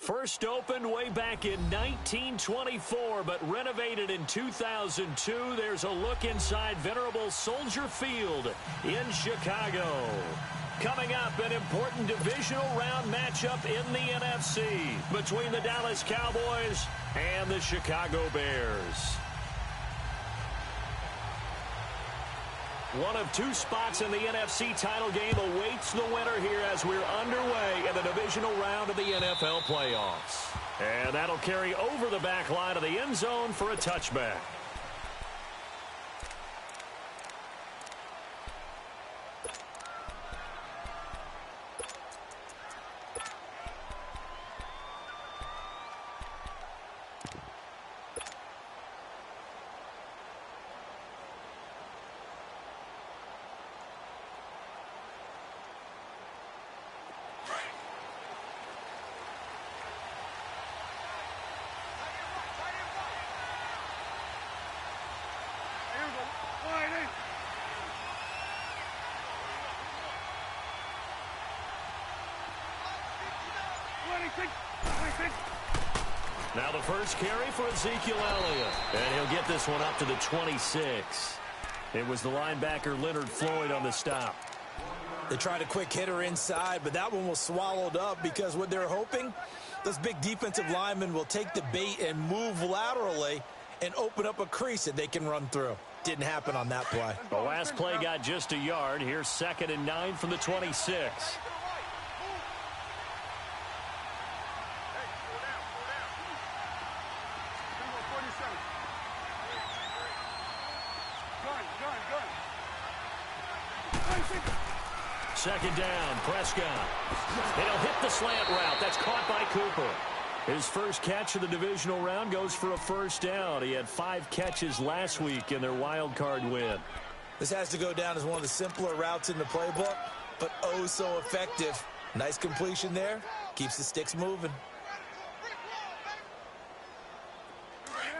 First opened way back in 1924, but renovated in 2002. There's a look inside venerable Soldier Field in Chicago. Coming up, an important divisional round matchup in the NFC between the Dallas Cowboys and the Chicago Bears. One of two spots in the NFC title game awaits the winner here as we're underway in the divisional round of the NFL playoffs. And that'll carry over the back line of the end zone for a touchback. Now the first carry for Ezekiel Elliott. And he'll get this one up to the 26. It was the linebacker Leonard Floyd on the stop. They tried a quick hitter inside, but that one was swallowed up because what they're hoping, those big defensive linemen will take the bait and move laterally and open up a crease that they can run through. Didn't happen on that play. The last play got just a yard. Here's 2nd and 9 from the 26. Second down, Prescott. And he'll hit the slant route. That's caught by Cooper. His first catch of the divisional round goes for a first down. He had 5 catches last week in their wild card win. This has to go down as one of the simpler routes in the playbook, but oh so effective. Nice completion there. Keeps the sticks moving.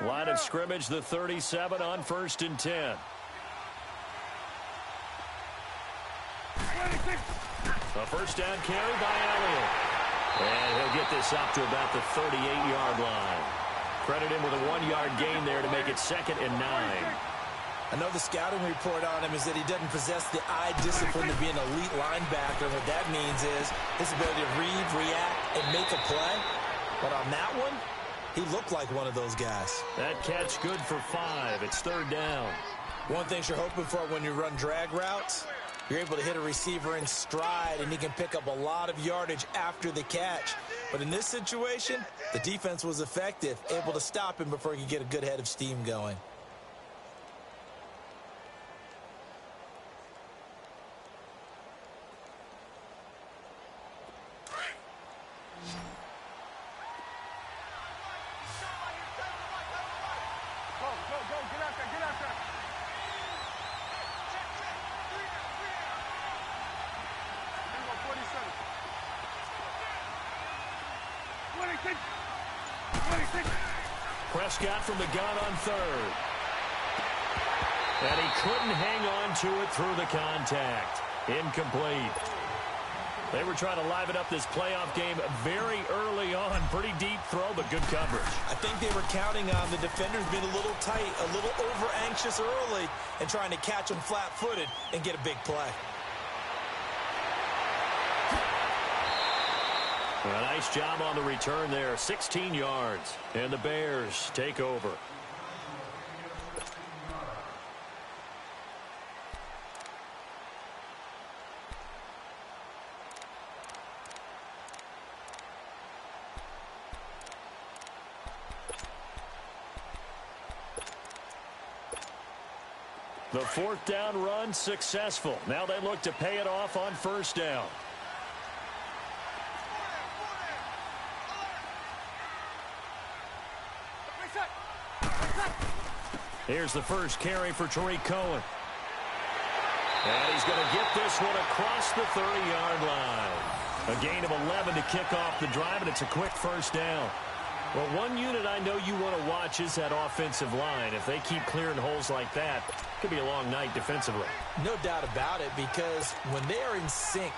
Line of scrimmage, the 37 on 1st and 10. A first down carry by Elliott. And he'll get this up to about the 38-yard line. Credit him with a 1-yard gain there to make it 2nd and 9. I know the scouting report on him is that he doesn't possess the eye discipline to be an elite linebacker. What that means is his ability to read, react, and make a play. But on that one, he looked like one of those guys. That catch good for 5. It's 3rd down. One thing you're hoping for when you run drag routes, you're able to hit a receiver in stride, and he can pick up a lot of yardage after the catch. But in this situation, the defense was effective, able to stop him before he could get a good head of steam going. Prescott from the gun on 3rd. And he couldn't hang on to it through the contact. Incomplete. They were trying to liven up this playoff game very early on. Pretty deep throw, but good coverage. I think they were counting on the defenders being a little tight, a little over-anxious early, and trying to catch them flat-footed and get a big play. A nice job on the return there. 16 yards. And the Bears take over. The 4th down run successful. Now they look to pay it off on 1st down. Here's the first carry for Tariq Cohen. And he's going to get this one across the 30-yard line. A gain of 11 to kick off the drive, and it's a quick first down. Well, one unit I know you want to watch is that offensive line. If they keep clearing holes like that, it could be a long night defensively. No doubt about it, because when they are in sync,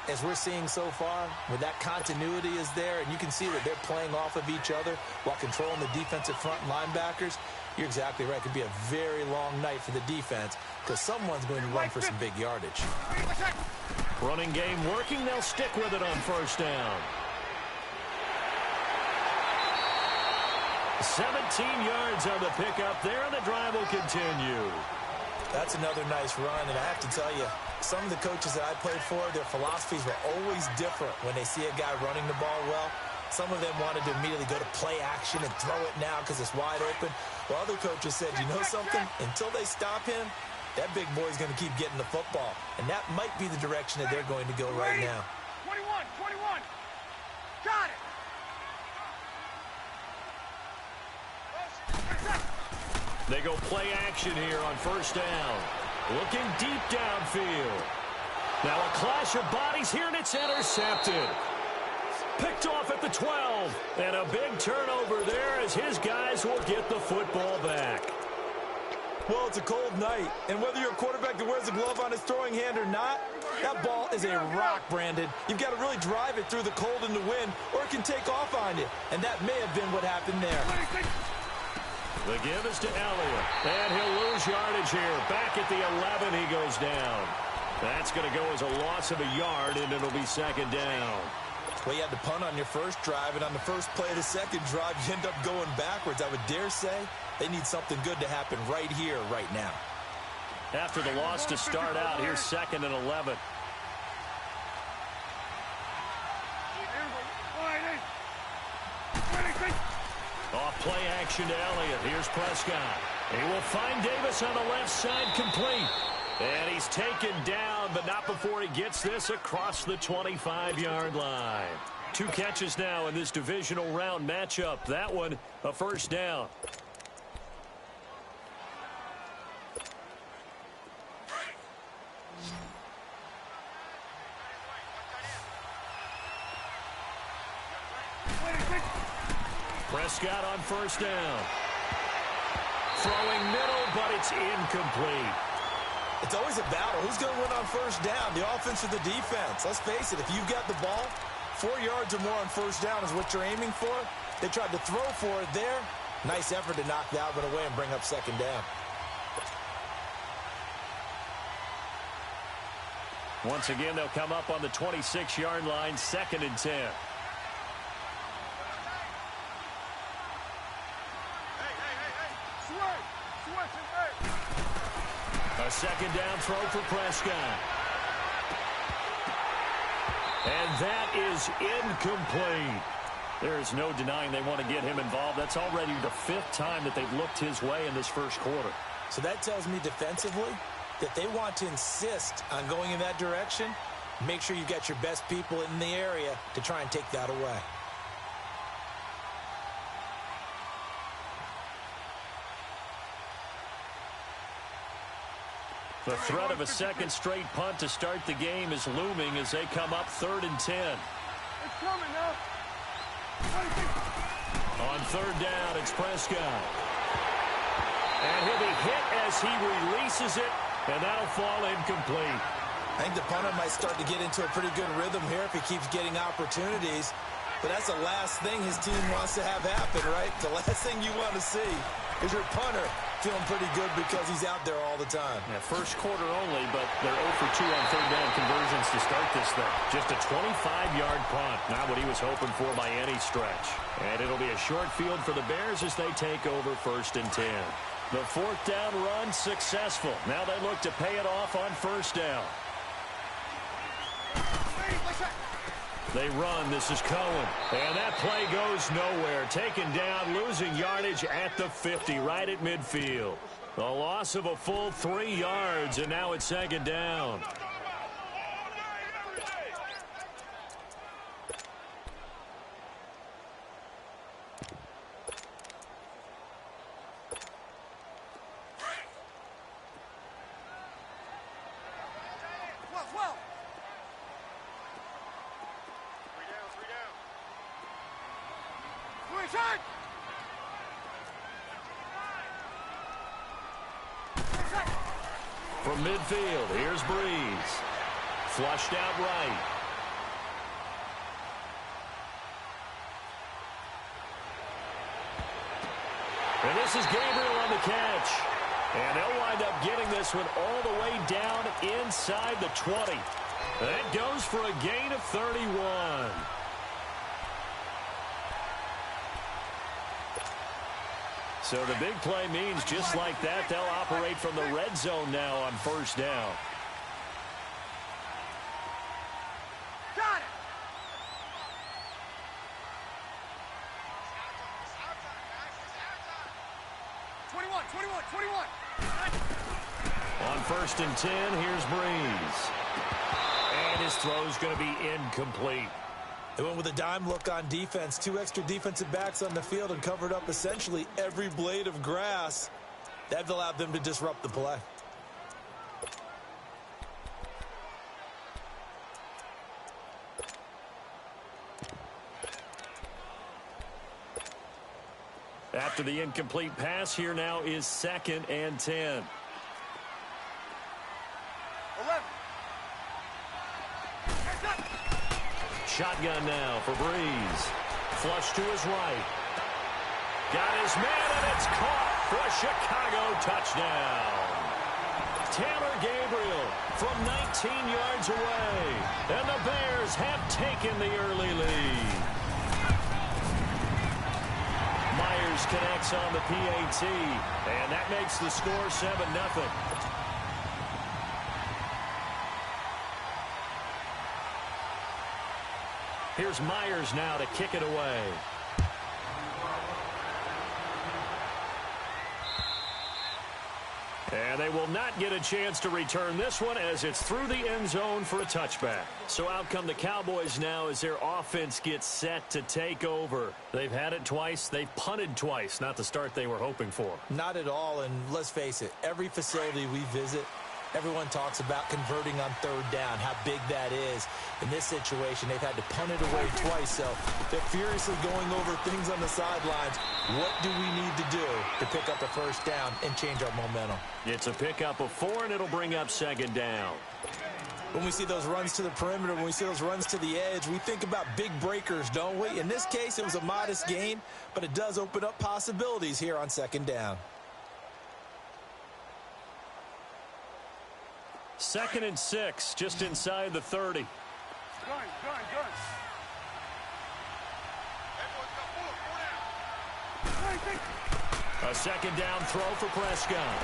as we're seeing so far, where that continuity is there, and you can see that they're playing off of each other while controlling the defensive front linebackers, you're exactly right. It could be a very long night for the defense because someone's going to run for some big yardage. Running game working. They'll stick with it on first down. 17 yards on the pickup there, and the drive will continue. That's another nice run, and I have to tell you, some of the coaches that I played for, their philosophies were always different when they see a guy running the ball well. Some of them wanted to immediately go to play action and throw it now because it's wide open. While other coaches said, you know something? Until they stop him, that big boy's going to keep getting the football. And that might be the direction that they're going to go right now. 21. Got it. They go play action here on first down. Looking deep downfield. Now a clash of bodies here, and it's intercepted. Picked off at the 12. And a big turnover there as his guys will get the football back. Well, it's a cold night, and whether you're a quarterback that wears a glove on his throwing hand or not, that ball is a rock, Brandon. You've got to really drive it through the cold and the wind, or it can take off on you. And that may have been what happened there. The give is to Elliott, and he'll lose yardage here. Back at the 11, he goes down. That's going to go as a loss of a yard, and it'll be second down. Well, you had to punt on your first drive, and on the first play of the second drive, you end up going backwards. I would dare say they need something good to happen right here, right now. After the loss to start out, here's second and 11. Off play action to Elliott. Here's Prescott. He will find Davis on the left side, complete. And he's taken down, but not before he gets this across the 25-yard line. 2 catches now in this divisional round matchup. That one, a first down. Prescott on first down. Throwing middle, but it's incomplete. It's always a battle. Who's going to win on first down, the offense or the defense? Let's face it, if you've got the ball, 4 yards or more on first down is what you're aiming for. They tried to throw for it there. Nice effort to knock that one away and bring up second down. Once again, they'll come up on the 26-yard line, second and 10. A second down throw for Prescott. And that is incomplete. There is no denying they want to get him involved. That's already the 5th time that they've looked his way in this first quarter. So that tells me defensively that they want to insist on going in that direction. Make sure you've got your best people in the area to try and take that away. The threat of a second straight punt to start the game is looming as they come up 3rd and 10. It's coming now. On third down, it's Prescott. And he'll be hit as he releases it, and that'll fall incomplete. I think the punter might start to get into a pretty good rhythm here if he keeps getting opportunities. But that's the last thing his team wants to have happen, right? The last thing you want to see is your punter feeling pretty good because he's out there all the time. Yeah, first quarter only, but they're 0 for 2 on third down conversions to start this thing. Just a 25-yard punt, not what he was hoping for by any stretch. And it'll be a short field for the Bears as they take over 1st and 10. The 4th down run successful. Now they look to pay it off on first down. They run. This is Cohen. And that play goes nowhere. Taken down, losing yardage at the 50, right at midfield. A loss of a full 3 yards, and now it's second down. From midfield, here's Breeze. Flushed out right. And this is Gabriel on the catch. And they'll wind up getting this one all the way down inside the 20. That goes for a gain of 31. So the big play means just like that, they'll operate from the red zone now on first down. Got it. 21. On first and 10, here's Breeze. And his throw's going to be incomplete. They went with a dime look on defense. 2 extra defensive backs on the field and covered up essentially every blade of grass. That allowed them to disrupt the play. After the incomplete pass, here now is 2nd and 10. 11. Shotgun now for Breeze. Flush to his right. Got his man, and it's caught for a Chicago touchdown. Taylor Gabriel from 19 yards away. And the Bears have taken the early lead. Myers connects on the PAT, and that makes the score 7-0. Here's Myers now to kick it away. And they will not get a chance to return this one as it's through the end zone for a touchback. So out come the Cowboys now as their offense gets set to take over. They've had it twice. They've punted twice. Not the start they were hoping for. Not at all, and let's face it, every facility we visit, everyone talks about converting on 3rd down, how big that is. In this situation, they've had to punt it away twice, so they're furiously going over things on the sidelines. What do we need to do to pick up a 1st down and change our momentum? It's a pickup of 4, and it'll bring up 2nd down. When we see those runs to the perimeter, when we see those runs to the edge, we think about big breakers, don't we? In this case, it was a modest gain, but it does open up possibilities here on 2nd down. 2nd and 6, just inside the 30. Gun. A 2nd down throw for Prescott.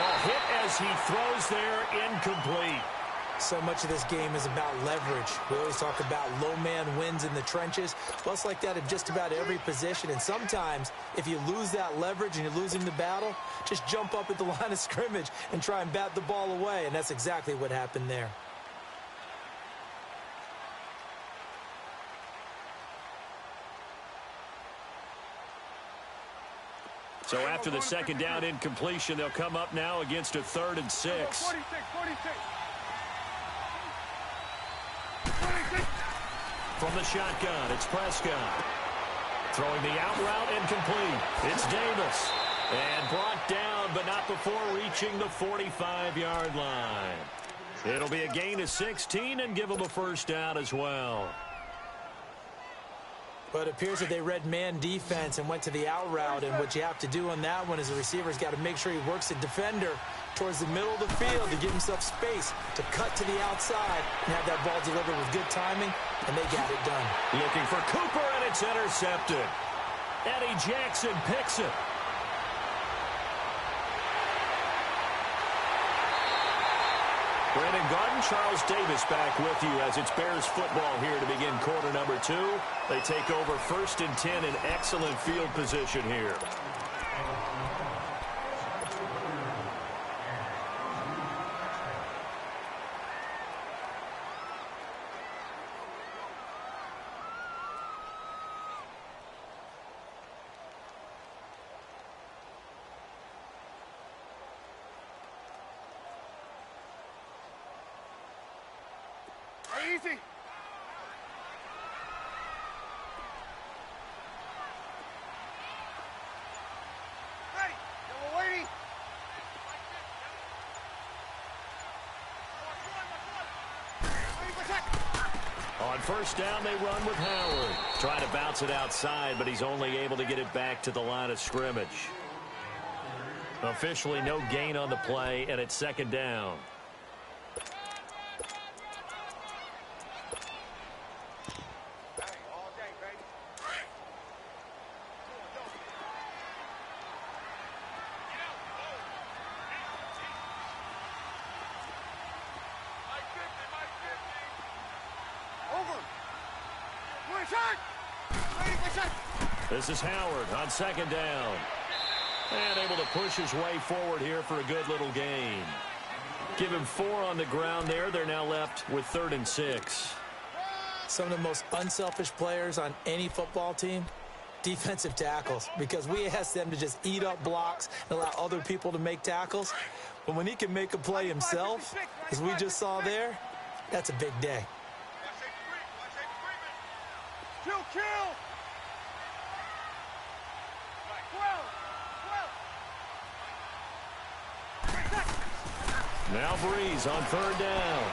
A hit as he throws there, incomplete. So much of this game is about leverage. We always talk about low man wins in the trenches. Well, it's like that in just about every position. And sometimes, if you lose that leverage and you're losing the battle, just jump up at the line of scrimmage and try and bat the ball away. And that's exactly what happened there. So after the 2nd down incompletion, they'll come up now against a 3rd and 6. 46. From the shotgun, it's Prescott. Throwing the out route, incomplete. It's Davis. And brought down, but not before reaching the 45-yard line. It'll be a gain of 16 and give them a 1st down as well. But it appears that they read man defense and went to the out route. And what you have to do on that one is the receiver's got to make sure he works the defender towards the middle of the field to give himself space to cut to the outside and have that ball delivered with good timing, and they got it done. Looking for Cooper, and it's intercepted. Eddie Jackson picks it. Brandon Garden, Charles Davis back with you as it's Bears football here to begin quarter number 2. They take over 1st and 10 in excellent field position here. Easy. Ready. We're waiting. On first down, they run with Howard. Trying to bounce it outside, but he's only able to get it back to the line of scrimmage. Officially no gain on the play, and it's second down. This is Howard on second down. And able to push his way forward here for a good little gain. Give him 4 on the ground there. They're now left with 3rd and 6. Some of the most unselfish players on any football team, defensive tackles, because we ask them to just eat up blocks and allow other people to make tackles. But when he can make a play himself, as we just saw there, that's a big day. Kill! Now Breeze on 3rd down.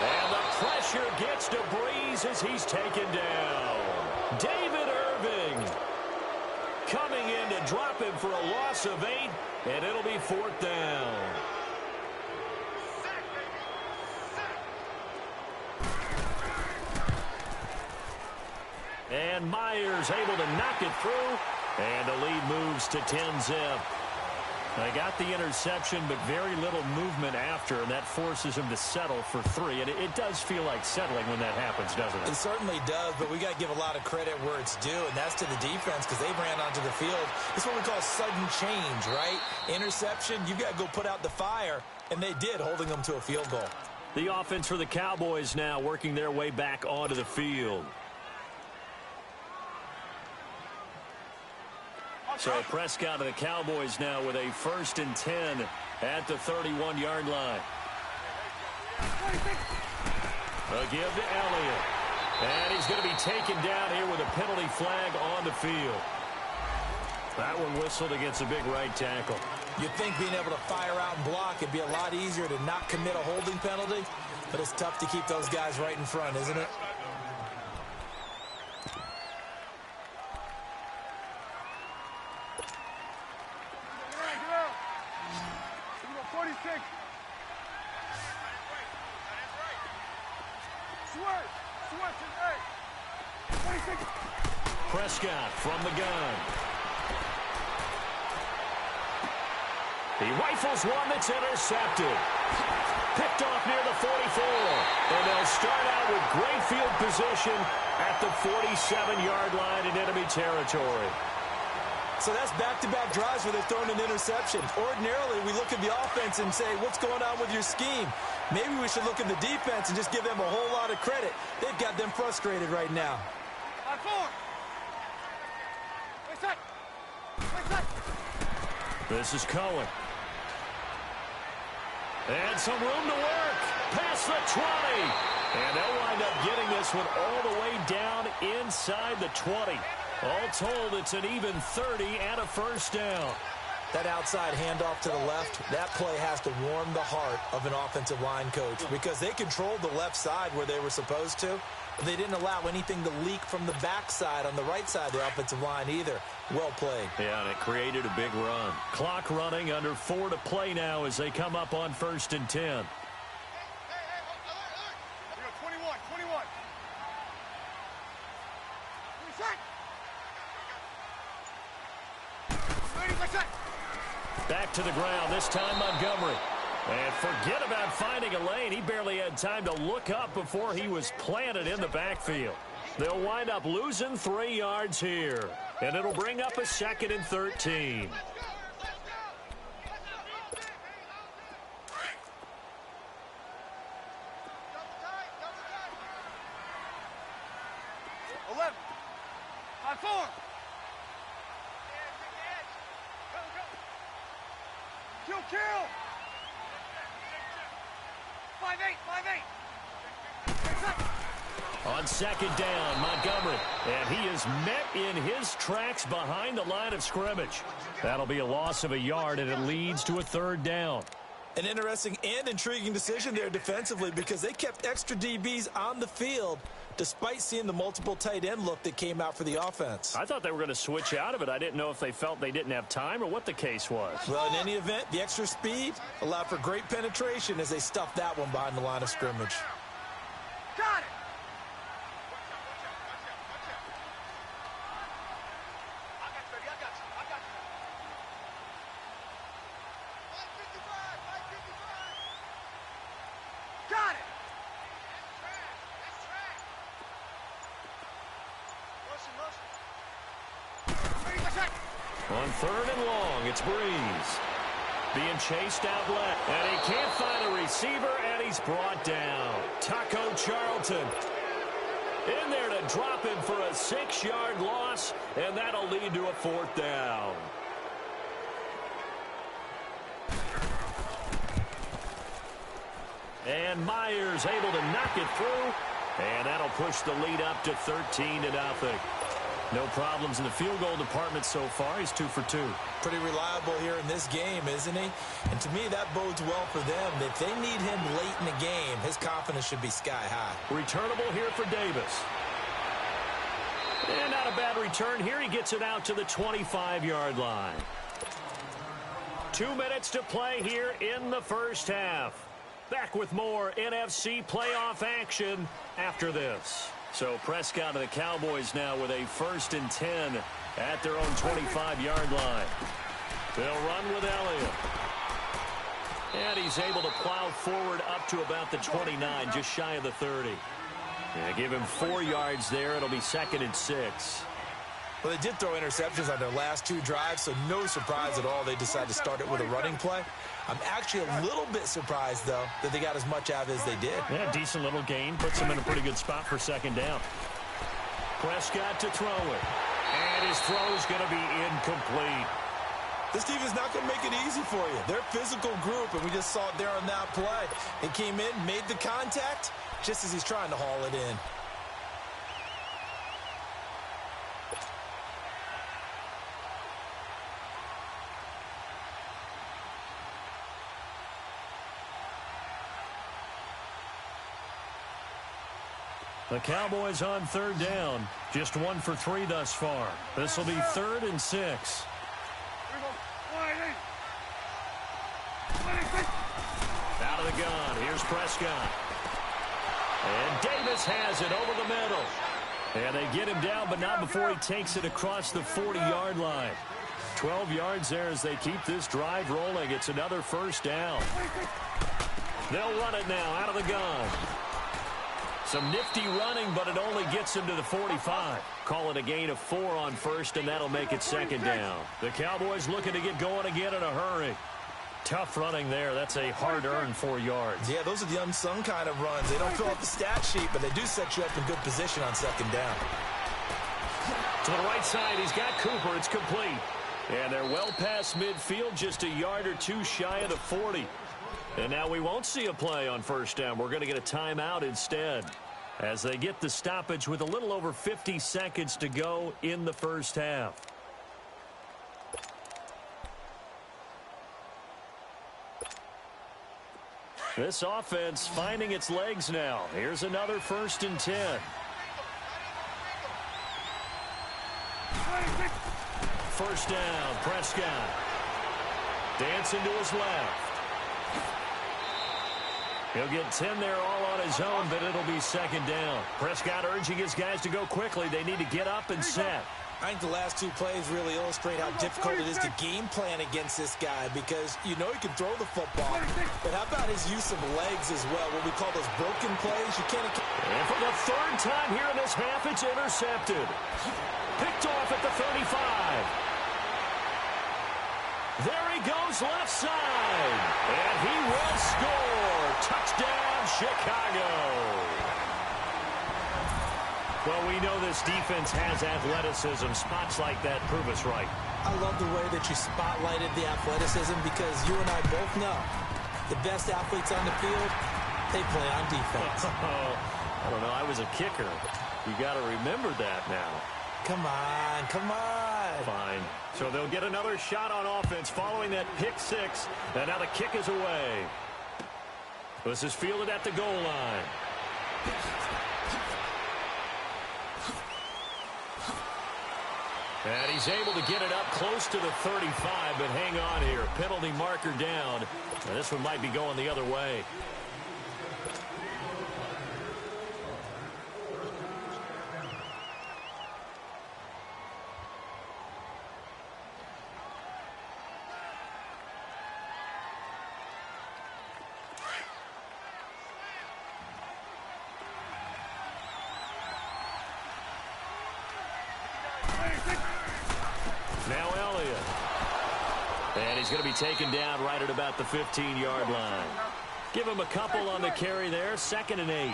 And the pressure gets to Breeze as he's taken down. David Irving coming in to drop him for a loss of 8, and it'll be 4th down. And Myers able to knock it through, and the lead moves to 10-zip. They got the interception, but very little movement after, and that forces him to settle for 3. And it does feel like settling when that happens, doesn't it? It certainly does, but we got to give a lot of credit where it's due, and that's to the defense because they ran onto the field. It's what we call sudden change, right? Interception, you got to go put out the fire, and they did, holding them to a field goal. The offense for the Cowboys now working their way back onto the field. So Prescott of the Cowboys now with a 1st and 10 at the 31-yard line. A give to Elliott. And he's going to be taken down here with a penalty flag on the field. That one whistled against a big right tackle. You'd think being able to fire out and block it'd be a lot easier to not commit a holding penalty, but it's tough to keep those guys right in front, isn't it? Prescott from the gun. He rifles one that's intercepted. Picked off near the 44. And they'll start out with great field position at the 47-yard line in enemy territory. So that's back-to-back drives where they're throwing an interception. Ordinarily, we look at the offense and say, what's going on with your scheme? Maybe we should look at the defense and just give them a whole lot of credit. They've got them frustrated right now. This is Cohen. And some room to work. Past the 20. And they'll wind up getting this one all the way down inside the 20. All told, it's an even 30 and a 1st down. That outside handoff to the left, that play has to warm the heart of an offensive line coach because they controlled the left side where they were supposed to. They didn't allow anything to leak from the backside on the right side of the offensive line either. Well played. Yeah, and it created a big run. Clock running, under 4 to play now as they come up on 1st and 10. 21. Back to the ground, this time Montgomery. And forget about finding a lane. He barely had time to look up before he was planted in the backfield. They'll wind up losing 3 yards here. And it'll bring up a 2nd and 13. Kill! 5-8. On 2nd down, Montgomery. And he is met in his tracks behind the line of scrimmage. That'll be a loss of a yard, and it leads to a 3rd down. An interesting and intriguing decision there defensively because they kept extra DBs on the field despite seeing the multiple tight end look that came out for the offense. I thought they were going to switch out of it. I didn't know if they felt they didn't have time or what the case was. Well, in any event, the extra speed allowed for great penetration as they stuffed that one behind the line of scrimmage. Got it. On 3rd and long, it's Breeze. Being chased out left. And he can't find a receiver, and he's brought down. Taco Charlton in there to drop him for a 6-yard loss, and that'll lead to a 4th down. And Myers able to knock it through, and that'll push the lead up to 13-0. No problems in the field goal department so far. He's 2 for 2. Pretty reliable here in this game, isn't he? And to me, that bodes well for them. If they need him late in the game, his confidence should be sky high. Returnable here for Davis. And not a bad return here. He gets it out to the 25-yard line. 2 minutes to play here in the first half. Back with more NFC playoff action after this. So Prescott and the Cowboys now with a 1st and 10 at their own 25-yard line. They'll run with Elliott. And he's able to plow forward up to about the 29, just shy of the 30. Yeah, give him 4 yards there. It'll be 2nd and 6. Well, they did throw interceptions on their last 2 drives, so no surprise at all they decided to start it with a running play. I'm actually a little bit surprised, though, that they got as much out as they did. Yeah, decent little gain. Puts them in a pretty good spot for 2nd down. Prescott to throw it. And his throw's going to be incomplete. This team is not going to make it easy for you. They're a physical group, and we just saw it there on that play. He came in, made the contact, just as he's trying to haul it in. The Cowboys on 3rd down. Just 1 for 3 thus far. This will be 3rd and 6. Out of the gun. Here's Prescott. And Davis has it over the middle. And they get him down, but not before he takes it across the 40-yard line. 12 yards there as they keep this drive rolling. It's another 1st down. They'll run it now out of the gun. Some nifty running, but it only gets him to the 45. Call it a gain of 4 on 1st, and that'll make it 2nd down. The Cowboys looking to get going again in a hurry. Tough running there. That's a hard-earned 4 yards. Yeah, those are the unsung kind of runs. They don't fill out the stat sheet, but they do set you up in good position on 2nd down. To the right side, he's got Cooper. It's complete. And they're well past midfield, just a yard or 2 shy of the 40. And now we won't see a play on 1st down. We're going to get a timeout instead as they get the stoppage with a little over 50 seconds to go in the first half. This offense finding its legs now. Here's another 1st and 10. First down, Prescott. Dancing to his left. He'll get 10 there all on his own, but it'll be 2nd down. Prescott urging his guys to go quickly. They need to get up and set. I think the last 2 plays really illustrate how difficult it is to game plan against this guy because you know he can throw the football. But how about his use of legs as well, what we call those broken plays? You can't. And for the 3rd time here in this half, it's intercepted. Picked off at the 35. There he goes left side. And he will score. Touchdown, Chicago. Well, we know this defense has athleticism. Spots like that prove us right. I love the way that you spotlighted the athleticism because you and I both know the best athletes on the field, they play on defense. I don't know. I was a kicker. You got to remember that now. Come on, come on. Fine. So they'll get another shot on offense following that pick six. And now the kick is away. This is fielded at the goal line. And he's able to get it up close to the 35, but hang on here. Penalty marker down. And this one might be going the other way. Now Elliott. And he's going to be taken down right at about the 15-yard line. Give him a couple on the carry there. 2nd and 8.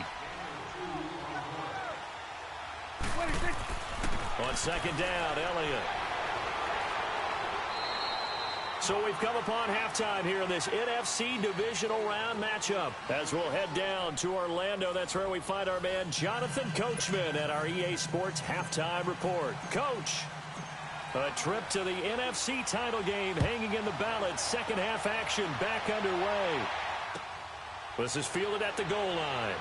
On 2nd down, Elliott. So we've come upon halftime here in this NFC divisional round matchup. As we'll head down to Orlando, that's where we find our man Jonathan Coachman at our EA Sports Halftime Report. Coach, a trip to the NFC title game hanging in the balance. Second half action back underway. This is fielded at the goal line.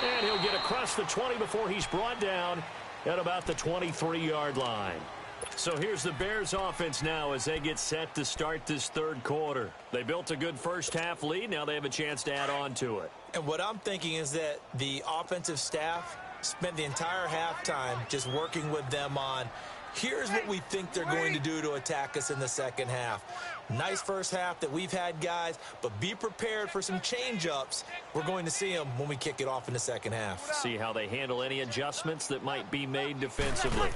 And he'll get across the 20 before he's brought down at about the 23-yard line. So here's the Bears offense now as they get set to start this third quarter. They built a good first half lead. Now they have a chance to add on to it. And what I'm thinking is that the offensive staff spent the entire halftime just working with them on, here's what we think they're going to do to attack us in the second half. Nice first half that we've had, guys, but be prepared for some change-ups. We're going to see them when we kick it off in the second half. See how they handle any adjustments that might be made defensively.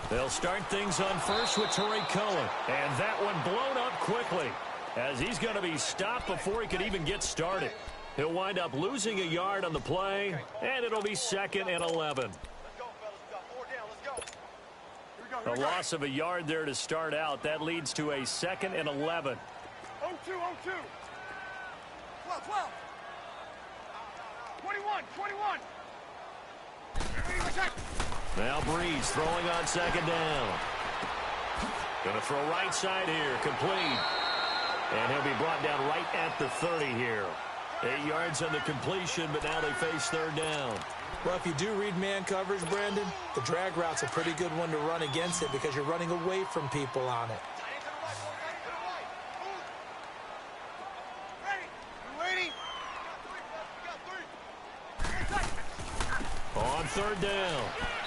They'll start things on first with Tariq Cohen. And that one blown up quickly as he's going to be stopped before he could even get started. He'll wind up losing a yard on the play, and it'll be 2nd and 11. A loss of a yard there to start out. That leads to a 2nd and 11. 0-2, 0-2. 12. 21. Now Breeze throwing on 2nd down. Going to throw right side here, complete. And he'll be brought down right at the 30 here. 8 yards on the completion, but now they face 3rd down. Well, if you do read man coverage, Brandon, the drag route's a pretty good one to run against it because you're running away from people on it. On 3rd down,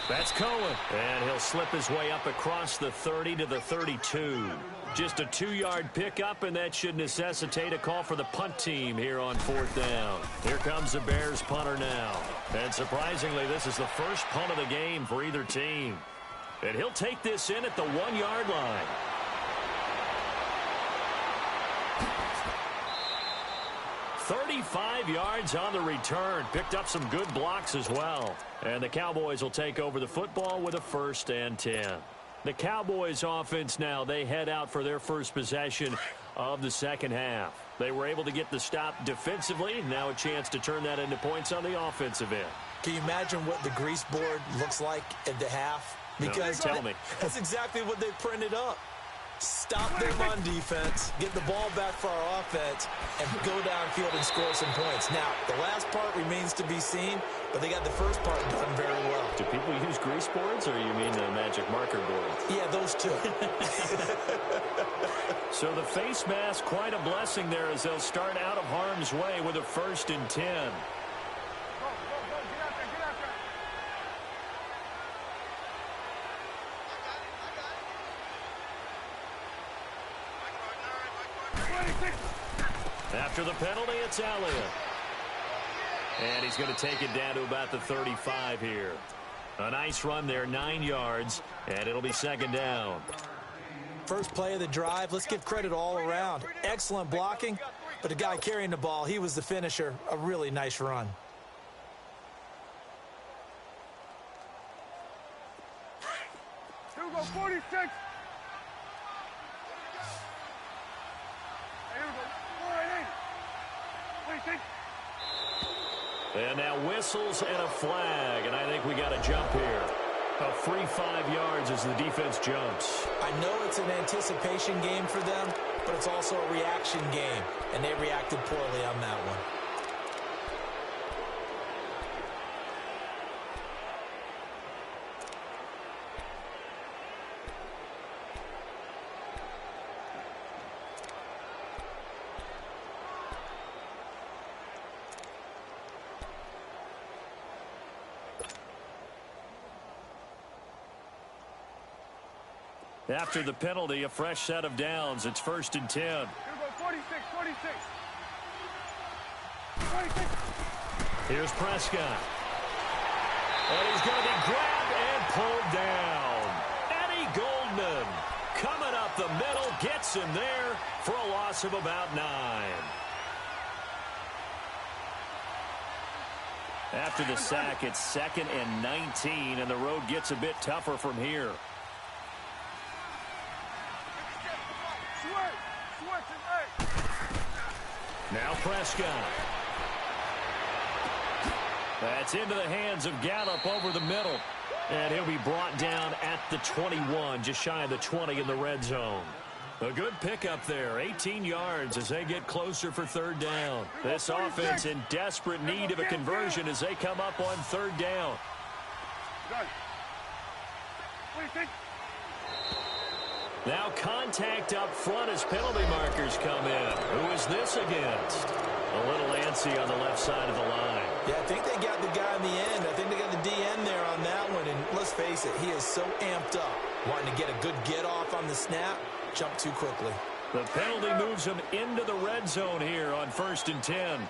that's Cohen. And he'll slip his way up across the 30 to the 32. Just a 2-yard pickup, and that should necessitate a call for the punt team here on 4th down. Here comes the Bears punter now. And surprisingly, this is the first punt of the game for either team. And he'll take this in at the 1-yard line. "35 yards on the return. Picked up some good blocks as well. And the Cowboys will take over the football with a 1st and 10. The Cowboys offense now, they head out for their first possession of the second half. They were able to get the stop defensively. Now a chance to turn that into points on the offensive end. Can you imagine what the grease board looks like at the half? Because no, tell me. That's exactly what they printed up. Stop them on defense, get the ball back for our offense, and go downfield and score some points. Now, the last part remains to be seen, but they got the first part done very well. Do people use grease boards, or you mean the magic marker boards? Yeah, those two. So the face mask, quite a blessing there as they'll start out of harm's way with a 1st and 10. After the penalty, it's Elliott. And he's going to take it down to about the 35 here. A nice run there, 9 yards, and it'll be 2nd down. First play of the drive, let's give credit all around. Excellent blocking, but the guy carrying the ball, he was the finisher. A really nice run. Hugo, 46. Hey, Hugo, 488. 26. And now whistles and a flag, and I think we got a jump here. A free 5 yards as the defense jumps. I know it's an anticipation game for them, but it's also a reaction game, and they reacted poorly on that one. After the penalty, a fresh set of downs. It's 1st and 10. Here we go, 46, 46. 46. Here's Prescott. And he's going to be grabbed and pulled down. Eddie Goldman coming up the middle, gets him there for a loss of about 9. After the sack, it's 2nd and 19, and the road gets a bit tougher from here. Now Prescott. That's into the hands of Gallup over the middle. And he'll be brought down at the 21, just shy of the 20 in the red zone. A good pickup there, 18 yards as they get closer for 3rd down. This offense in desperate need of a conversion as they come up on 3rd down. Now contact up front as penalty markers come in. Who is this against? A little antsy on the left side of the line. Yeah, I think they got the guy in the end. I think they got the DN there on that one. And let's face it, he is so amped up, wanting to get a good get off on the snap, jump too quickly. The penalty moves him into the red zone here on 1st and 10.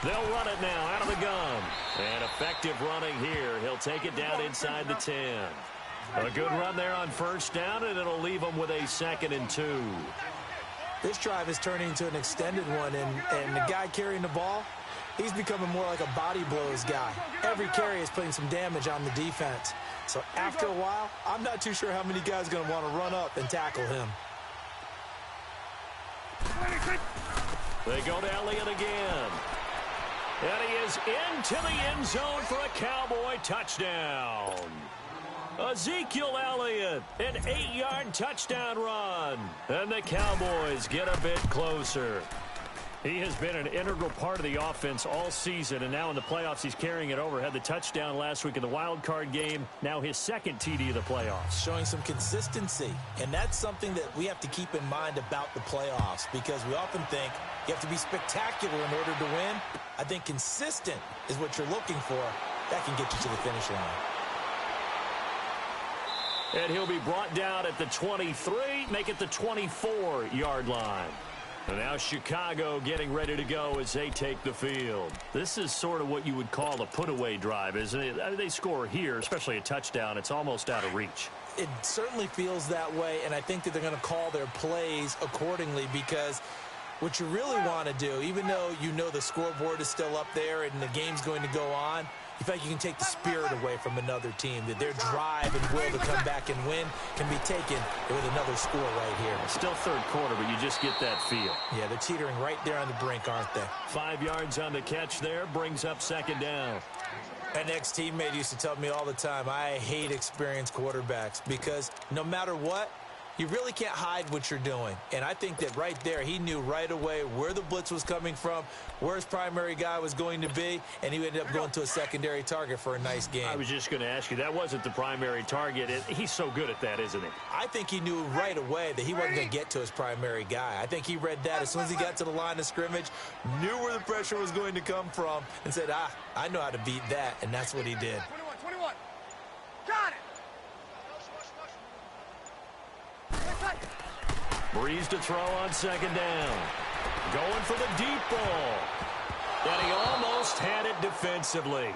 They'll run it now out of the gun. And effective running here. He'll take it down inside the 10. A good run there on 1st down, and it'll leave them with a 2nd and 2. This drive is turning into an extended one, and the guy carrying the ball, he's becoming more like a body blows guy. Every carry is putting some damage on the defense. So after a while, I'm not too sure how many guys are going to want to run up and tackle him. They go to Elliott again. And he is into the end zone for a Cowboy touchdown. Ezekiel Elliott, an 8-yard touchdown run. And the Cowboys get a bit closer. He has been an integral part of the offense all season, and now in the playoffs he's carrying it over. Had the touchdown last week in the wild card game. Now his 2nd TD of the playoffs. Showing some consistency, and that's something that we have to keep in mind about the playoffs, because we often think you have to be spectacular in order to win. I think consistent is what you're looking for. That can get you to the finish line. And he'll be brought down at the 23, make it the 24-yard line. And now Chicago getting ready to go as they take the field. This is sort of what you would call a put-away drive, isn't it? I mean, they score here, especially a touchdown. It's almost out of reach. It certainly feels that way, and I think that they're going to call their plays accordingly, because what you really want to do, even though you know the scoreboard is still up there and the game's going to go on, you feel like you can take the spirit away from another team, that their drive and will to come back and win can be taken with another score right here. It's still 3rd quarter, but you just get that feel. Yeah, they're teetering right there on the brink, aren't they? 5 yards on the catch there, brings up 2nd down. An ex-teammate used to tell me all the time, I hate experienced quarterbacks, because no matter what, you really can't hide what you're doing. And I think that right there, he knew right away where the blitz was coming from, where his primary guy was going to be, and he ended up going to a secondary target for a nice game. I was just going to ask you, that wasn't the primary target. He's so good at that, isn't he? I think he knew right away that he wasn't going to get to his primary guy. I think he read that as soon as he got to the line of scrimmage, knew where the pressure was going to come from, and said, I know how to beat that, and that's what he did. 21. Got it. Breeze to throw on 2nd down. Going for the deep ball. And he almost had it defensively.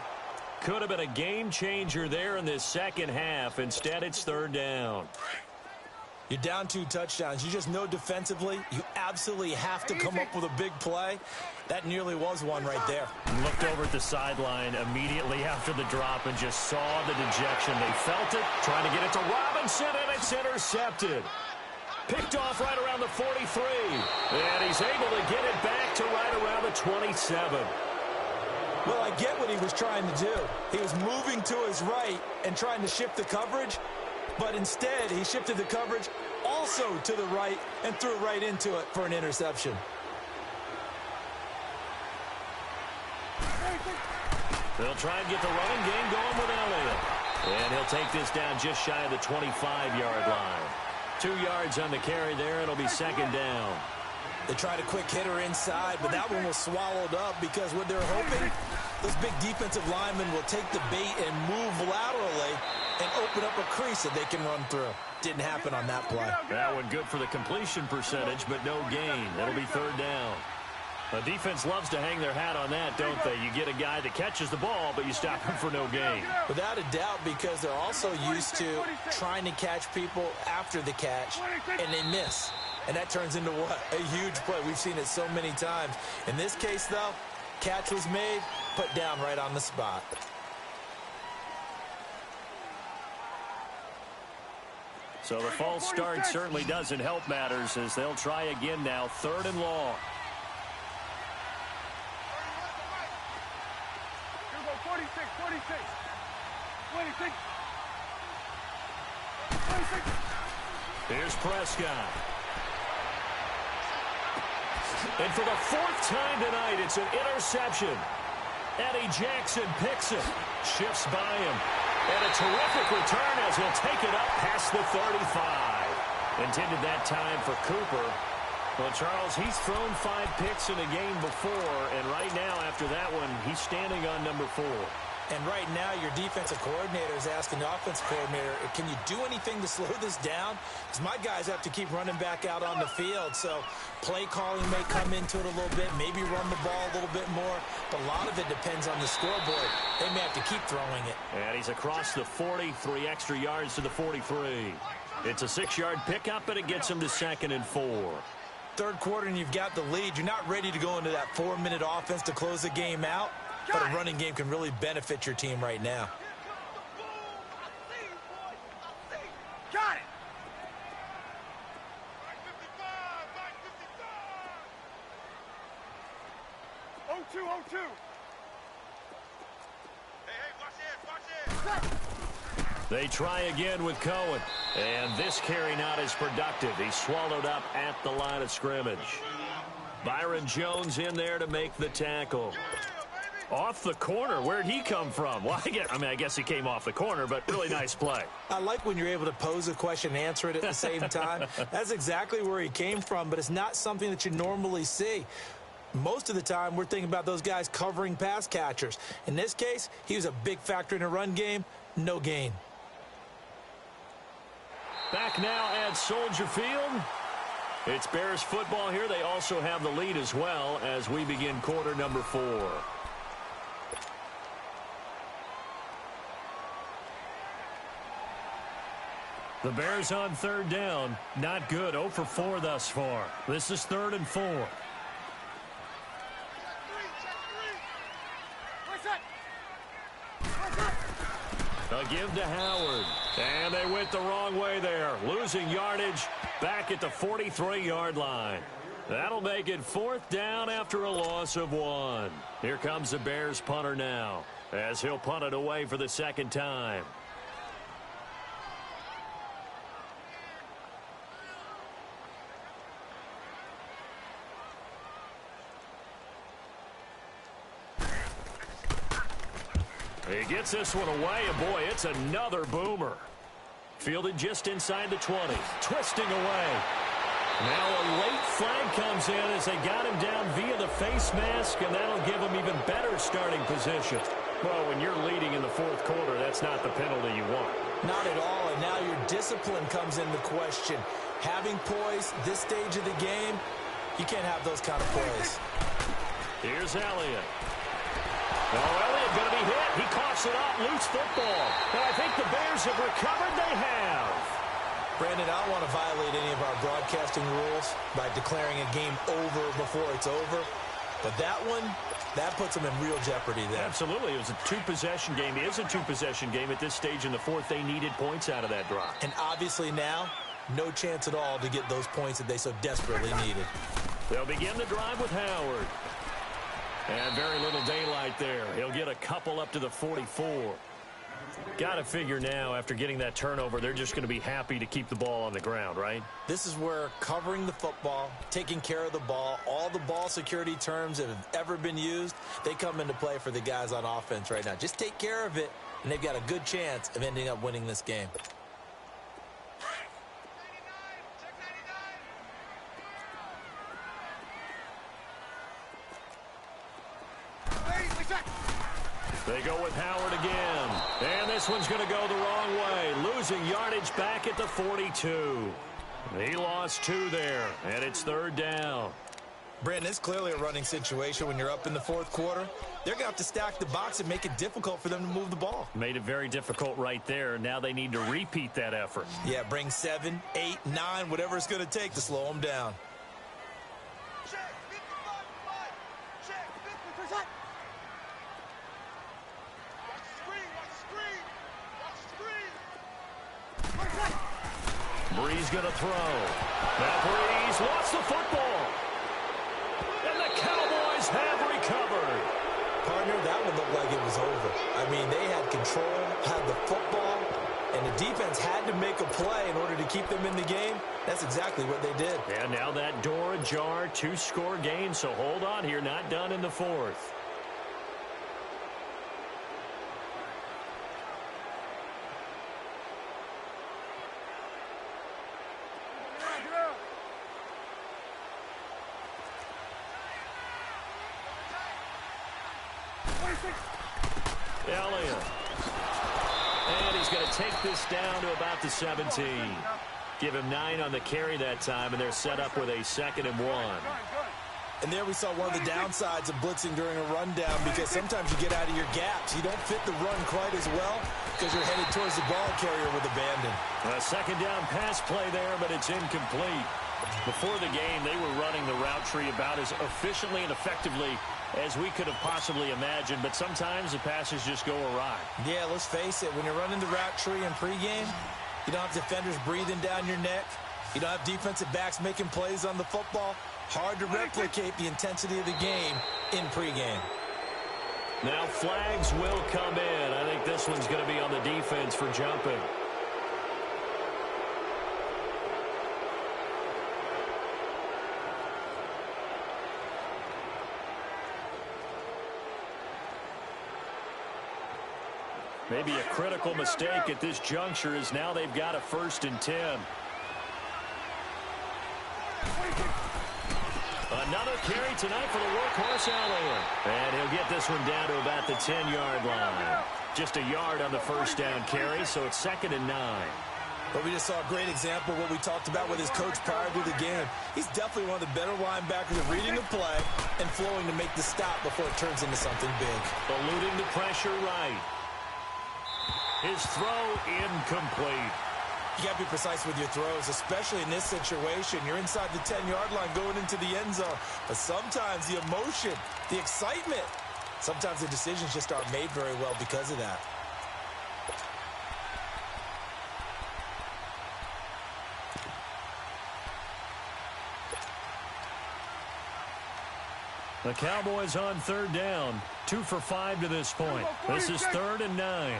Could have been a game changer there in this 2nd half. Instead, it's 3rd down. You're down 2 touchdowns. You just know defensively you absolutely have to come up with a big play. That nearly was one right there. Looked over at the sideline immediately after the drop and just saw the dejection. They felt it, trying to get it to Robinson, and it's intercepted. Picked off right around the 43. And he's able to get it back to right around the 27. Well, I get what he was trying to do. He was moving to his right and trying to shift the coverage, but instead he shifted the coverage also to the right and threw right into it for an interception. They'll try and get the running game going with Elliott. And he'll take this down just shy of the 25-yard line. 2 yards on the carry there. It'll be second down. They tried a quick hitter inside, but that one was swallowed up because what they're hoping, those big defensive linemen will take the bait and move laterally and open up a crease that they can run through. Didn't happen on that play. That one good for the completion percentage, but no gain. That'll be third down. The defense loves to hang their hat on that, don't they? You get a guy that catches the ball, but you stop him for no gain. Without a doubt, because they're also used to trying to catch people after the catch, and they miss. And that turns into what? A huge play. We've seen it so many times. In this case, though, catch was made, put down right on the spot. So the false start certainly doesn't help matters as they'll try again now, third and long. 46, 46. 26. Here's Prescott. And for the 4th time tonight, it's an interception. Eddie Jackson picks it. Shifts by him. And a terrific return as he'll take it up past the 35. Intended that time for Cooper. Well, Charles, he's thrown 5 picks in a game before, and right now, after that one, he's standing on number 4. And right now, your defensive coordinator is asking the offensive coordinator, can you do anything to slow this down? Because my guys have to keep running back out on the field. So play calling may come into it a little bit, maybe run the ball a little bit more. But a lot of it depends on the scoreboard. They may have to keep throwing it. And he's across the 40, 3 extra yards to the 43. It's a 6-yard pickup, and it gets him to 2nd and 4. Third quarter, and you've got the lead. You're not ready to go into that 4-minute offense to close the game out. But a running game can really benefit your team right now. Got it. Oh, 2, oh, 2. Hey, watch it. They try again with Cohen. And this carry not as productive. He's swallowed up at the line of scrimmage. Byron Jones in there to make the tackle. Off the corner. Where'd he come from? Well, I guess he came off the corner, but really nice play. I like when you're able to pose a question and answer it at the same time. That's exactly where he came from, but it's not something that you normally see. Most of the time, we're thinking about those guys covering pass catchers. In this case, he was a big factor in a run game. No gain. Back now at Soldier Field. It's Bears football here. They also have the lead as well as we begin quarter number 4. The Bears on third down. Not good. 0 for 4 thus far. This is 3rd and 4. A give to Howard. And they went the wrong way there. Losing yardage back at the 43-yard line. That'll make it 4th down after a loss of 1. Here comes the Bears punter now as he'll punt it away for the 2nd time. He gets this one away, and boy, it's another boomer. Fielded just inside the 20. Twisting away. Now a late flag comes in as they got him down via the face mask, and that'll give him even better starting position. Well, when you're leading in the 4th quarter, that's not the penalty you want. Not at all, and now your discipline comes into question. Having poise this stage of the game, you can't have those kind of plays. Here's Elliott. Oh, Elliott going to be hit. He coughs it up. Loose football. And I think the Bears have recovered. They have. Brandon, I don't want to violate any of our broadcasting rules by declaring a game over before it's over. But that one, that puts them in real jeopardy there. Absolutely. It was a two-possession game. It is a two-possession game at this stage in the fourth. They needed points out of that drive. And obviously now, no chance at all to get those points that they so desperately needed. They'll begin the drive with Howard. And very little daylight there. He'll get a couple up to the 44. Got to figure now, after getting that turnover, they're just going to be happy to keep the ball on the ground, right? This is where covering the football, taking care of the ball, all the ball security terms that have ever been used, they come into play for the guys on offense right now. Just take care of it, and they've got a good chance of ending up winning this game. They go with Howard again. And this one's going to go the wrong way. Losing yardage back at the 42. He lost 2 there, and it's third down. Brandon, it's clearly a running situation when you're up in the fourth quarter. They're going to have to stack the box and make it difficult for them to move the ball. Made it very difficult right there. Now they need to repeat that effort. Yeah, bring 7, 8, 9, whatever it's going to take to slow them down. Breeze going to throw. Now Breeze lost the football. And the Cowboys have recovered. Partner, that one looked like it was over. I mean, they had control, had the football, and the defense had to make a play in order to keep them in the game. That's exactly what they did. And now that door ajar, 2-score game, so hold on here, not done in the fourth. Elliott. And he's going to take this down to about the 17. Give him 9 on the carry that time, and they're set up with a 2nd and 1. And there we saw one of the downsides of blitzing during a rundown, because sometimes you get out of your gaps. You don't fit the run quite as well because you're headed towards the ball carrier with abandon. A 2nd down pass play there, but it's incomplete. Before the game, they were running the route tree about as efficiently and effectively as we could have possibly imagined, but sometimes the passes just go awry. Yeah, let's face it, when you're running the route tree in pregame, you don't have defenders breathing down your neck. You don't have defensive backs making plays on the football. Hard to replicate the intensity of the game in pregame. Now flags will come in. I think this one's going to be on the defense for jumping. Maybe a critical mistake at this juncture is now they've got a 1st and 10. Another carry tonight for the workhorse Elliott. And he'll get this one down to about the 10-yard line. Just a yard on the 1st down carry, so it's 2nd and 9. But we just saw a great example of what we talked about with his coach prior to the game. He's definitely one of the better linebackers at reading the play and flowing to make the stop before it turns into something big. Eluding the pressure right. His throw incomplete. You got to be precise with your throws, especially in this situation. You're inside the 10-yard line going into the end zone. But sometimes the emotion, the excitement, sometimes the decisions just aren't made very well because of that. The Cowboys on 3rd down. 2 for 5 to this point. This is 3rd and 9.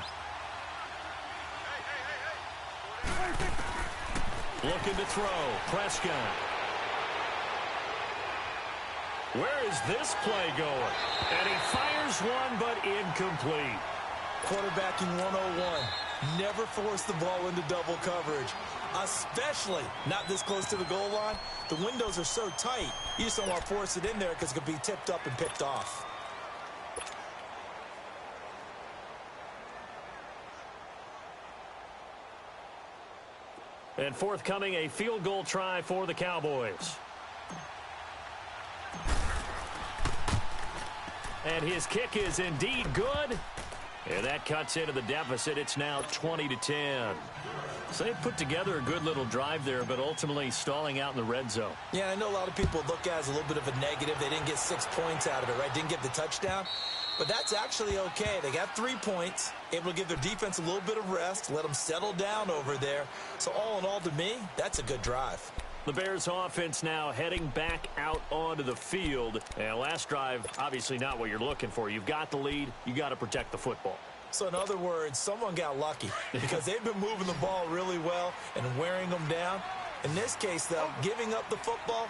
Looking to throw. Prescott. Where is this play going? And he fires one, but incomplete. Quarterbacking 101. Never force the ball into double coverage, especially not this close to the goal line. The windows are so tight, you just don't want to force it in there because it could be tipped up and picked off. And forthcoming, a field goal try for the Cowboys. And his kick is indeed good. And that cuts into the deficit. It's now 20-10. So they put together a good little drive there, but ultimately stalling out in the red zone. Yeah, I know a lot of people look at it as a little bit of a negative. They didn't get 6 points out of it, right? Didn't get the touchdown. But that's actually okay. They got 3 points, able to give their defense a little bit of rest, let them settle down over there. So all in all, to me, that's a good drive. The Bears offense now heading back out onto the field. And last drive, obviously not what you're looking for. You've got the lead. You got to protect the football. So in other words, someone got lucky because they've been moving the ball really well and wearing them down. In this case, though, giving up the football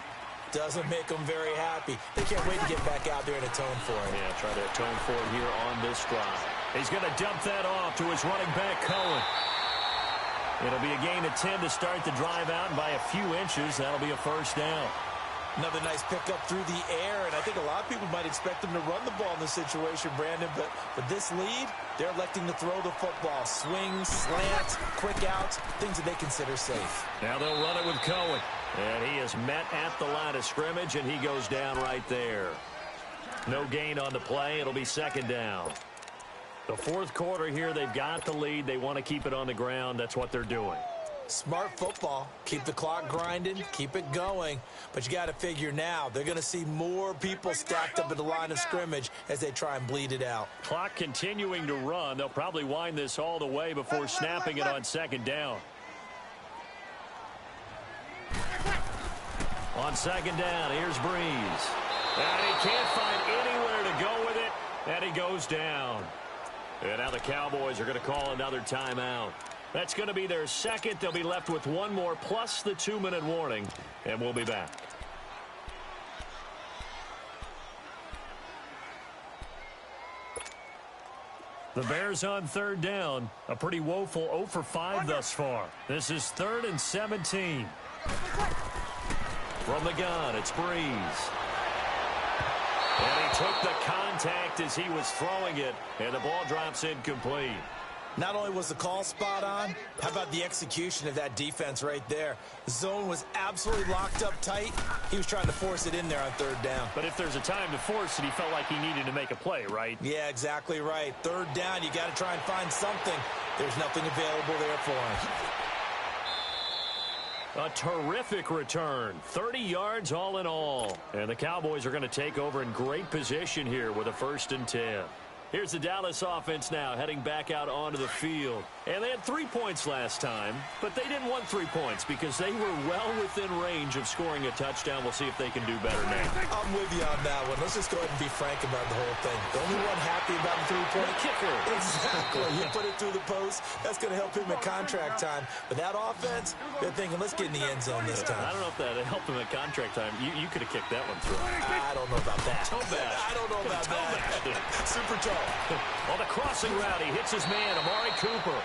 doesn't make them very happy. They can't wait to get back out there and atone for it. Yeah, try to atone for it here on this drive. He's going to dump that off to his running back, Cohen. It'll be a gain of 10 to start the drive out, and by a few inches, that'll be a first down. Another nice pickup through the air, and I think a lot of people might expect them to run the ball in this situation, Brandon, but with this lead, they're electing to throw the football. Swings, slants, quick outs, things that they consider safe. Now they'll run it with Cohen, and he is met at the line of scrimmage, and he goes down right there. No gain on the play. It'll be second down. The fourth quarter here, they've got the lead. They want to keep it on the ground. That's what they're doing. Smart football. Keep the clock grinding. Keep it going. But you got to figure now, they're going to see more people stacked up at the line of scrimmage as they try and bleed it out. Clock continuing to run. They'll probably wind this all the way before snapping it on second down. On second down, here's Breeze. And he can't find anywhere to go with it, and he goes down. And now the Cowboys are going to call another timeout. That's going to be their second. They'll be left with one more plus the 2-minute warning, and we'll be back. The Bears on third down. A pretty woeful 0 for 5 thus far. This is 3rd and 17. From the gun, it's Breeze. And he took the contact as he was throwing it, and the ball drops incomplete. Not only was the call spot on, how about the execution of that defense right there? The zone was absolutely locked up tight. He was trying to force it in there on third down. But if there's a time to force it, he felt like he needed to make a play, right? Yeah, exactly right. Third down, you got to try and find something. There's nothing available there for him. A terrific return. 30 yards all in all. And the Cowboys are going to take over in great position here with a 1st and 10. Here's the Dallas offense now heading back out onto the field. And they had 3 points last time, but they didn't want 3 points because they were well within range of scoring a touchdown. We'll see if they can do better now. I'm with you on that one. Let's just go ahead and be frank about the whole thing. The only one happy about the 3-point kicker. Exactly. You put it through the post. That's going to help him at contract time. But that offense, they're thinking, let's get in the end zone this time. I don't know if that helped him at contract time. You could have kicked that one through. I don't know about that. I don't know about that. Super tough. On the crossing route, he hits his man, Amari Cooper.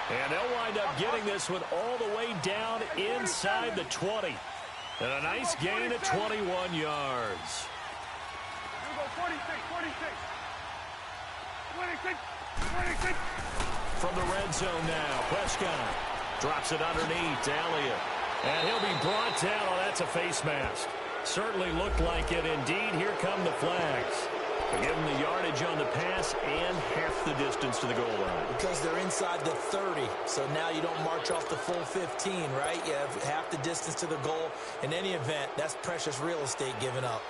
And they'll wind up getting this one all the way down inside the 20. And a nice gain of 21 yards. 26. From the red zone now, Prescott drops it underneath to Elliott. And he'll be brought down. Oh, that's a face mask. Certainly looked like it. Indeed, here come the flags. They give them the yardage on the pass and half the distance to the goal line. Because they're inside the 30, so now you don't march off the full 15, right? You have half the distance to the goal. In any event, that's precious real estate given up.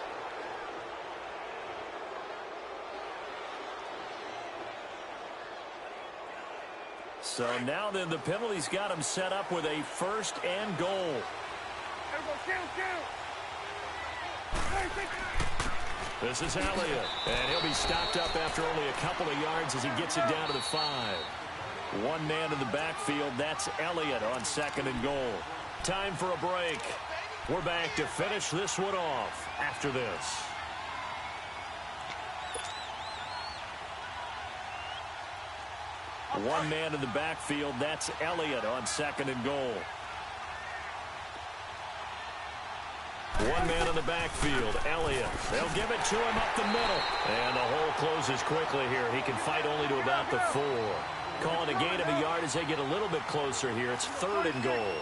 So now then the penalty's got him set up with a 1st and goal. This is Elliott, and he'll be stopped up after only a couple of yards as he gets it down to the 5. One man in the backfield, that's Elliott on 2nd and goal. Time for a break. We're back to finish this one off after this. One man in the backfield, that's Elliott on 2nd and goal. One man in the backfield, Elliott. They'll give it to him up the middle. And the hole closes quickly here. He can fight only to about the 4. Calling a gain of a yard as they get a little bit closer here. It's 3rd and goal.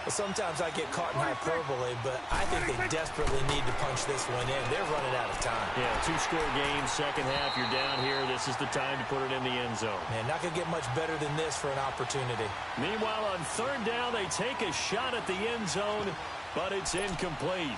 Sometimes I get caught in hyperbole, but I think they desperately need to punch this one in. They're running out of time. Yeah, two-score game, second half, you're down here. This is the time to put it in the end zone. Man, not going to get much better than this for an opportunity. Meanwhile, on third down, they take a shot at the end zone, but it's incomplete.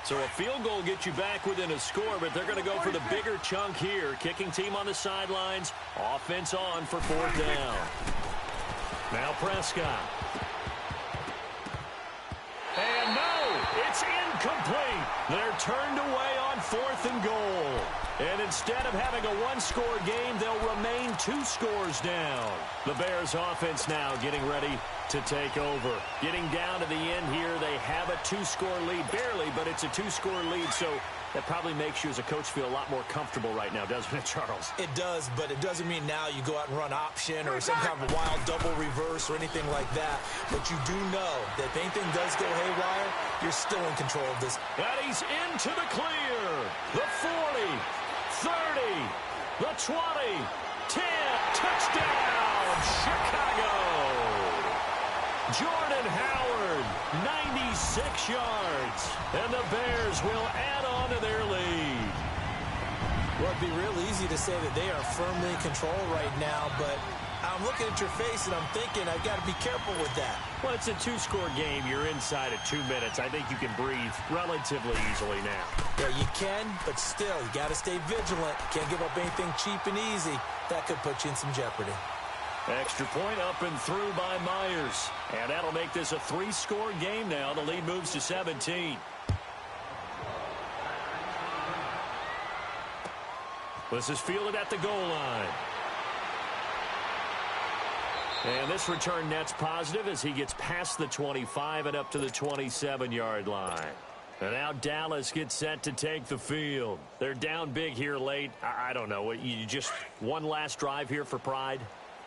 So a field goal gets you back within a score, but they're going to go for the bigger chunk here. Kicking team on the sidelines. Offense on for fourth down. Now Prescott. And no, it's incomplete. They're turned away on fourth and goal. And instead of having a one-score game, they'll remain 2 scores down. The Bears offense now getting ready to take over. Getting down to the end here, they have a 2-score lead. Barely, but it's a 2-score lead, so that probably makes you as a coach feel a lot more comfortable right now, doesn't it, Charles? It does, but it doesn't mean now you go out and run option or some kind of wild double reverse or anything like that. But you do know that if anything does go haywire, you're still in control of this. And he's into the clear. The 40, 30, the 20, 10, touchdown, Chicago. Jordan Howard, 96 yards, and the Bears will add on to their lead. Well, it'd be real easy to say that they are firmly in control right now, but I'm looking at your face and I'm thinking I've got to be careful with that. Well, it's a 2-score game. You're inside of 2 minutes. I think you can breathe relatively easily now. Yeah, you can, but still, you got to stay vigilant. Can't give up anything cheap and easy. That could put you in some jeopardy. Extra point up and through by Myers. And that'll make this a 3-score game now. The lead moves to 17. This is fielded at the goal line. And this return net's positive as he gets past the 25 and up to the 27-yard line. And now Dallas gets set to take the field. They're down big here late. I don't know. You just one last drive here for pride?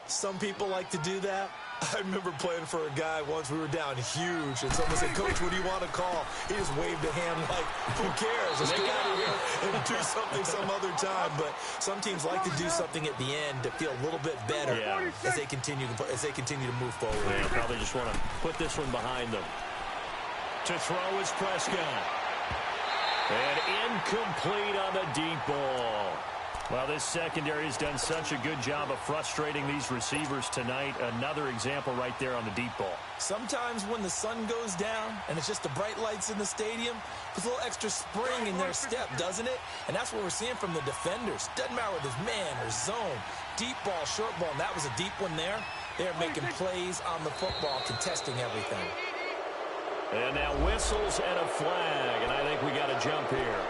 Some people like to do that. I remember playing for a guy once. We were down huge, and someone said, "Coach, what do you want to call?" He just waved a hand like, "Who cares? Let's get out of here and do something some other time." But some teams like to do something at the end to feel a little bit better as they continue to move forward. Yeah, probably just want to put this one behind them. To throw is Prescott. And incomplete on the deep ball. Well, this secondary has done such a good job of frustrating these receivers tonight. Another example right there on the deep ball. Sometimes when the sun goes down and it's just the bright lights in the stadium, there's a little extra spring in their step, doesn't it? And that's what we're seeing from the defenders. Doesn't matter whether it's man or zone, deep ball, short ball, and that was a deep one there. They're making plays on the football, contesting everything. And now whistles and a flag, and I think we got a jump here.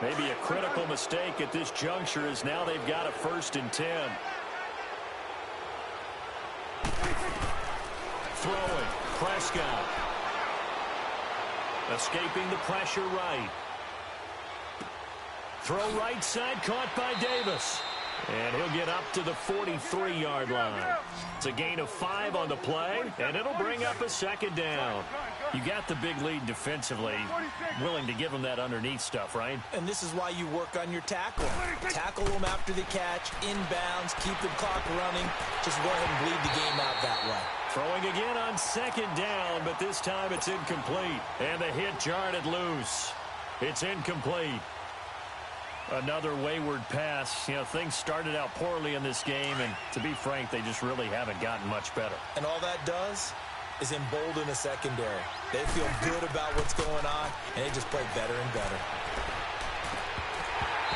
Maybe a critical mistake at this juncture is now they've got a 1st and 10. Throwing, Prescott. Escaping the pressure right. Throw right side, caught by Davis. And he'll get up to the 43-yard line. It's a gain of 5 on the play, and it'll bring up a 2nd down. You got the big lead defensively, willing to give them that underneath stuff, right? And this is why you work on your tackle. Tackle them after the catch, inbounds, keep the clock running. Just go ahead and bleed the game out that way. Throwing again on 2nd down, but this time it's incomplete. And the hit jarred it loose. It's incomplete. Another wayward pass. You know, things started out poorly in this game, and to be frank, they just really haven't gotten much better. And all that does is embolden the secondary. They feel good about what's going on, and they just play better and better.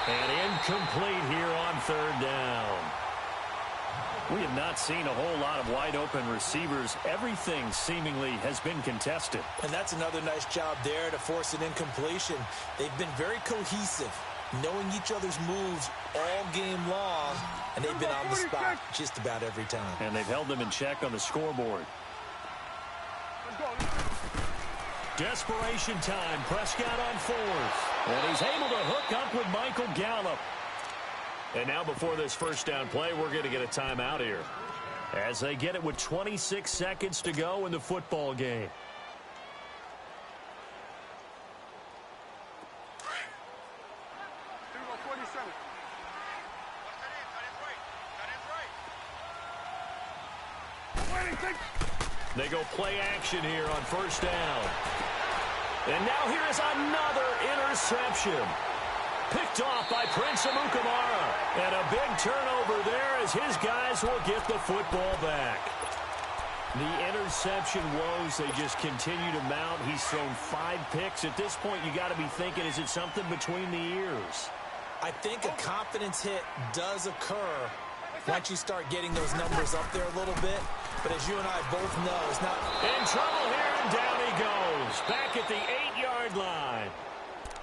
And incomplete here on 3rd down. We have not seen a whole lot of wide-open receivers. Everything seemingly has been contested. And that's another nice job there to force an incompletion. They've been very cohesive, knowing each other's moves all game long, and they've been on the spot just about every time. And they've held them in check on the scoreboard. Desperation time. Prescott on fourth. And he's able to hook up with Michael Gallup. And now before this first down play, we're going to get a timeout here, as they get it with 26 seconds to go in the football game. They go play action here on first down. And now here is another interception. Picked off by Prince Amukamara. And a big turnover there as his guys will get the football back. The interception woes, they just continue to mount. He's thrown 5 picks. At this point, you got to be thinking, is it something between the ears? I think a confidence hit does occur once you start getting those numbers up there a little bit. But as you and I both know, it's not in trouble here, and down he goes. Back at the 8-yard line.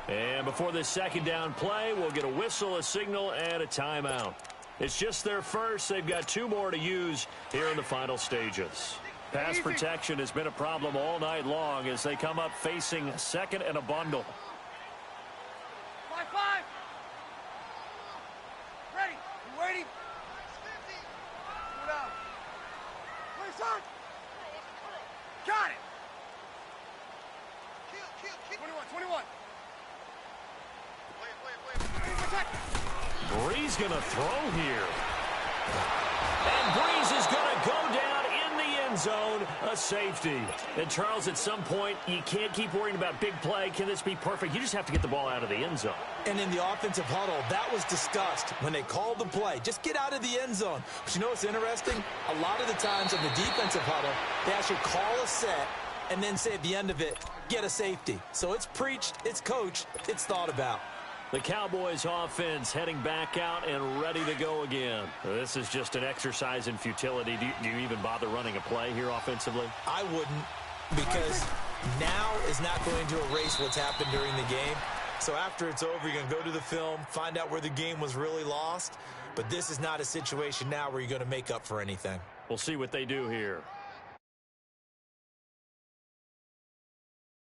And before this second down play, we'll get a whistle, a signal, and a timeout. It's just their first. They've got 2 more to use here in the final stages. Pass protection has been a problem all night long as they come up facing second and a bundle. 5-5. Ready. You waiting? Go down. Place on. Got it. Kill. 21. Breeze going to throw here. And Breeze is going to go down in the end zone, a safety. And Charles, at some point, you can't keep worrying about big play. Can this be perfect? You just have to get the ball out of the end zone. And in the offensive huddle, that was discussed when they called the play. Just get out of the end zone. But you know what's interesting? A lot of the times in the defensive huddle, they actually call a set and then say at the end of it, get a safety. So it's preached, it's coached, it's thought about. The Cowboys offense heading back out and ready to go again. This is just an exercise in futility. Do you even bother running a play here offensively? I wouldn't, because now is not going to erase what's happened during the game. So after it's over, you're going to go to the film, find out where the game was really lost. But this is not a situation now where you're going to make up for anything. We'll see what they do here.